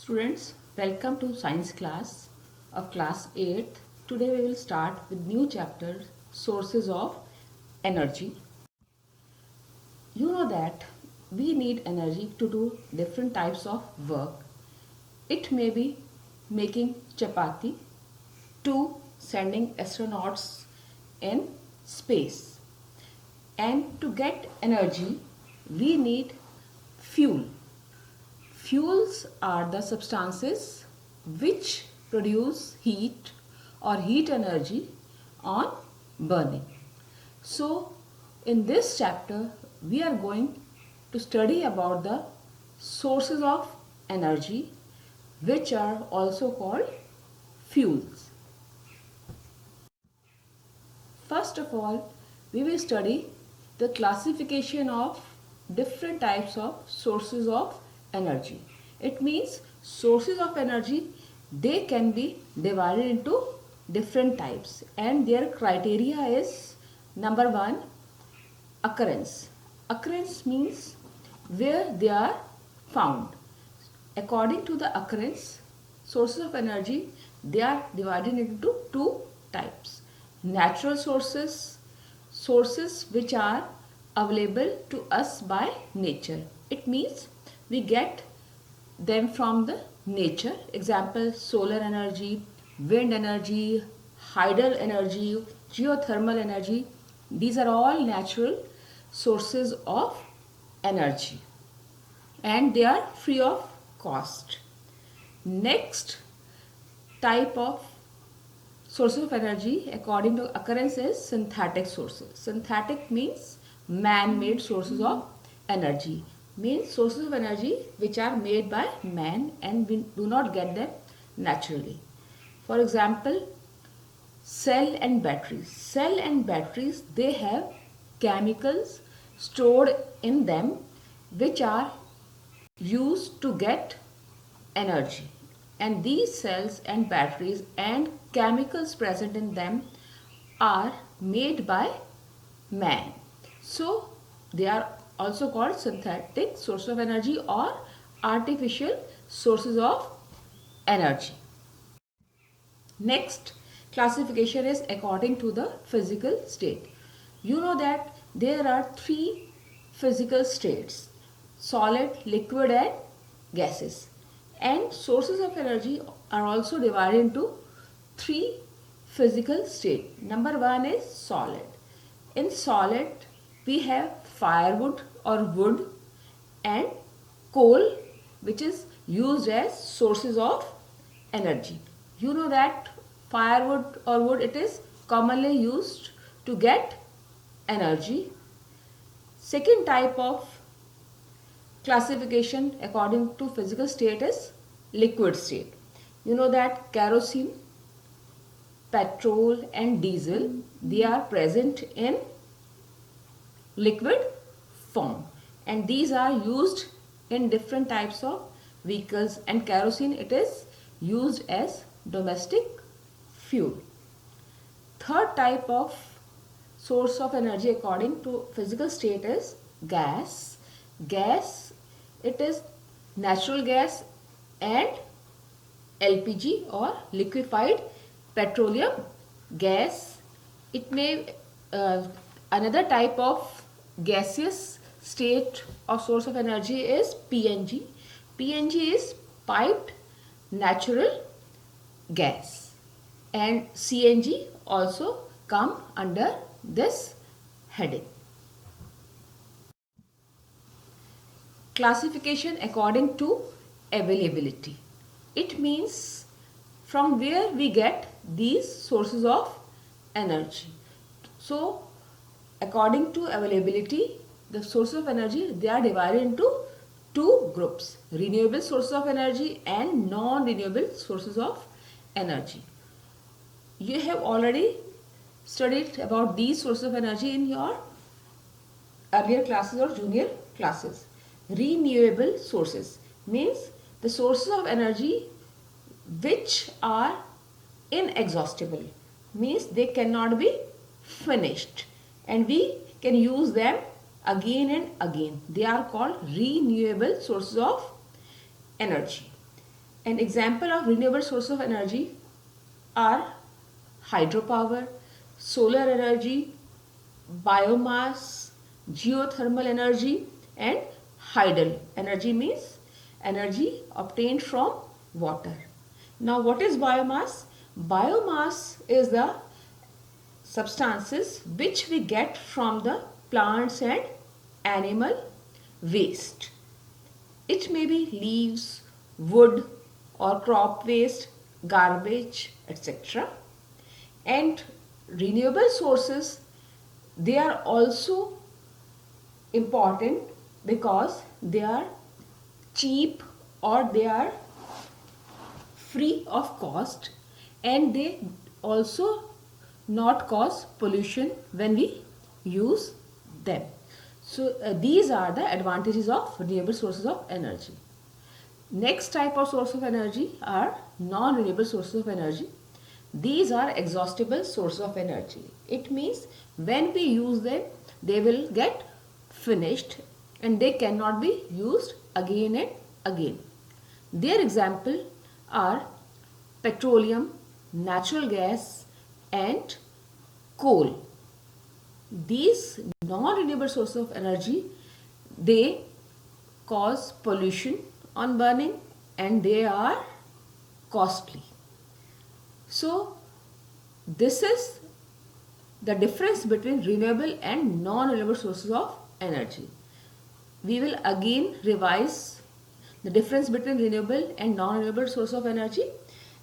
Students, welcome to science class of class 8th. Today we will start with new chapter sources of energy. You know that we need energy to do different types of work. It may be making chapati to sending astronauts in space. And to get energy, we need fuel. Fuels are the substances which produce heat or heat energy on burning. So, in this chapter, we are going to study about the sources of energy which are also called fuels. First of all, we will study the classification of different types of sources of energy. It means sources of energy, they can be divided into different types and their criteria is number 1, occurrence. Occurrence means where they are found. According to the occurrence, sources of energy, they are divided into two types. Natural sources, sources which are available to us by nature. It means we get them from the nature. Example, solar energy, wind energy, hydel energy, geothermal energy. These are all natural sources of energy and they are free of cost. Next type of sources of energy according to occurrence is synthetic sources. Synthetic means man-made sources of energy. Means sources of energy which are made by man and we do not get them naturally. For example, cell and batteries. Cell and batteries, they have chemicals stored in them which are used to get energy, and these cells and batteries and chemicals present in them are made by man. So they are also called synthetic sources of energy or artificial sources of energy. Next classification is according to the physical state. You know that there are three physical states: solid, liquid and gases. And sources of energy are also divided into three physical states. Number 1 is solid. In solid we have firewood or wood and coal which is used as sources of energy. You know that firewood or wood, it is commonly used to get energy. Second type of classification according to physical state is liquid state. You know that kerosene, petrol and diesel, they are present in liquid form and these are used in different types of vehicles, and kerosene, it is used as domestic fuel. Third type of source of energy according to physical state is gas. Gas, it is natural gas and LPG or liquefied petroleum gas. It may another type of gaseous state or source of energy is PNG. PNG is piped natural gas, and CNG also come under this heading. Classification according to availability. It means from where we get these sources of energy. So according to availability, the sources of energy, they are divided into two groups: renewable sources of energy and non-renewable sources of energy. You have already studied about these sources of energy in your earlier classes or junior classes. Renewable sources means the sources of energy which are inexhaustible, means they cannot be finished and we can use them again and again. They are called renewable sources of energy. An example of renewable source of energy are hydropower, solar energy, biomass, geothermal energy, and hydel. Energy means energy obtained from water. Now what is biomass? Biomass is the substances which we get from the plants and animal waste. It may be leaves, wood or crop waste, garbage, etc. And renewable sources, they are also important because they are cheap or they are free of cost, and they also not cause pollution when we use them. So these are the advantages of renewable sources of energy. Next type of source of energy are non-renewable sources of energy. These are exhaustible sources of energy. It means when we use them, they will get finished and they cannot be used again and again. Their example are petroleum, natural gas and coal. These non-renewable sources of energy, they cause pollution on burning and they are costly. So this is the difference between renewable and non-renewable sources of energy. We will again revise the difference between renewable and non-renewable source of energy.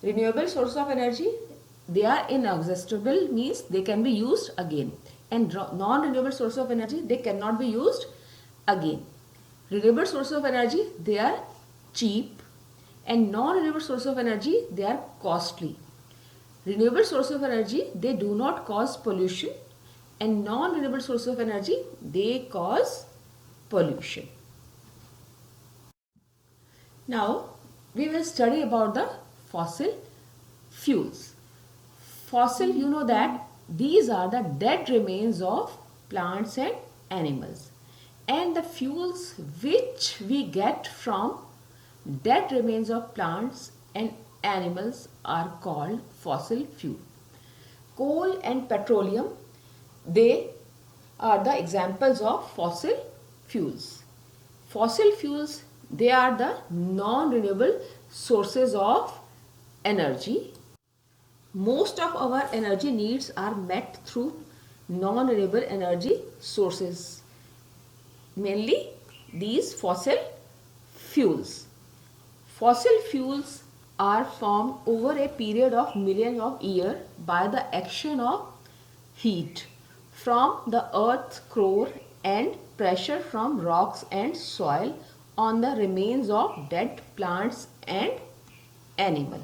Renewable sources of energy, they are inexhaustible, means they can be used again, and non-renewable source of energy, they cannot be used again. Renewable sources of energy, they are cheap, and non-renewable sources of energy, they are costly. Renewable sources of energy, they do not cause pollution, and non-renewable sources of energy, they cause pollution. Now we will study about the fossil fuels. Fossil, you know that these are the dead remains of plants and animals, and the fuels which we get from dead remains of plants and animals are called fossil fuel. Coal and petroleum, they are the examples of fossil fuels. Fossil fuels, they are the non-renewable sources of energy. Most of our energy needs are met through non-renewable energy sources, mainly these fossil fuels. Fossil fuels are formed over a period of millions of years by the action of heat from the earth's core and pressure from rocks and soil on the remains of dead plants and animals.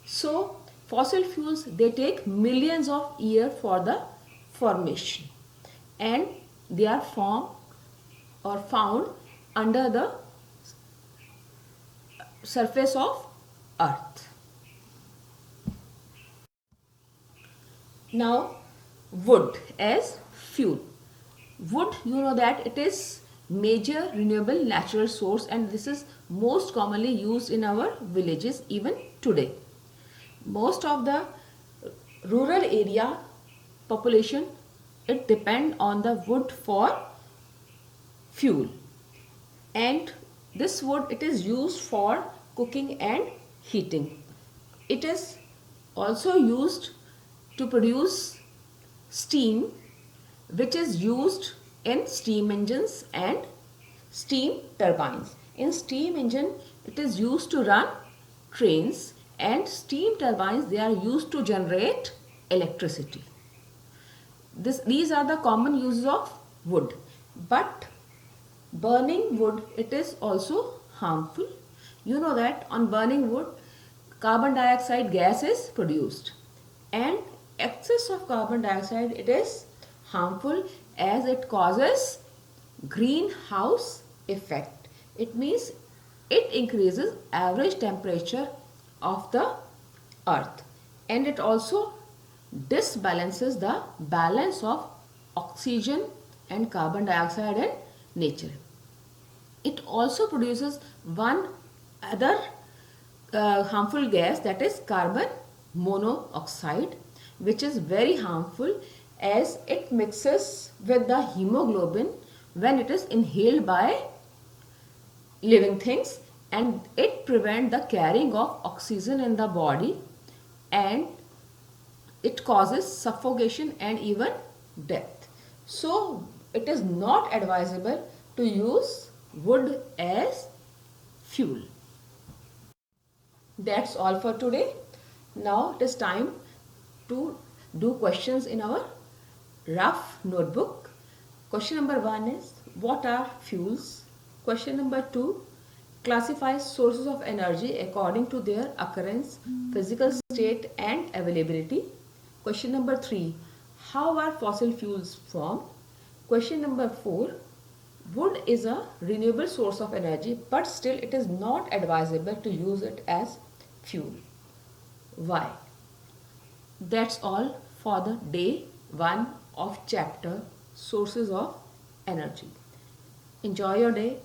So fossil fuels, they take millions of years for the formation, and they are formed or found under the surface of earth. Now wood as fuel. Wood, you know that it is major renewable natural source, and this is most commonly used in our villages even today. Most of the rural area population, it depend on the wood for fuel, and this wood, it is used for cooking and heating. It is also used to produce steam, which is used in steam engines and steam turbines. In steam engine, it is used to run trains, and steam turbines, they are used to generate electricity. These are the common uses of wood. But burning wood, it is also harmful. You know that on burning wood, carbon dioxide gas is produced, and excess of carbon dioxide, it is harmful as it causes greenhouse effect. It means it increases average temperature of the earth, and it also disbalances the balance of oxygen and carbon dioxide in nature. It also produces one other harmful gas, that is carbon monoxide, which is very harmful as it mixes with the hemoglobin when it is inhaled by living things, and it prevents the carrying of oxygen in the body, and it causes suffocation and even death. So it is not advisable to use wood as fuel. That's all for today. Now it is time to do questions in our rough notebook. Question number 1 is, what are fuels? Question number 2, classify sources of energy according to their occurrence, physical state and availability. Question number 3, how are fossil fuels formed? Question number 4, wood is a renewable source of energy, but still it is not advisable to use it as fuel. Why? That's all for the day 1 of chapter Sources of Energy. Enjoy your day.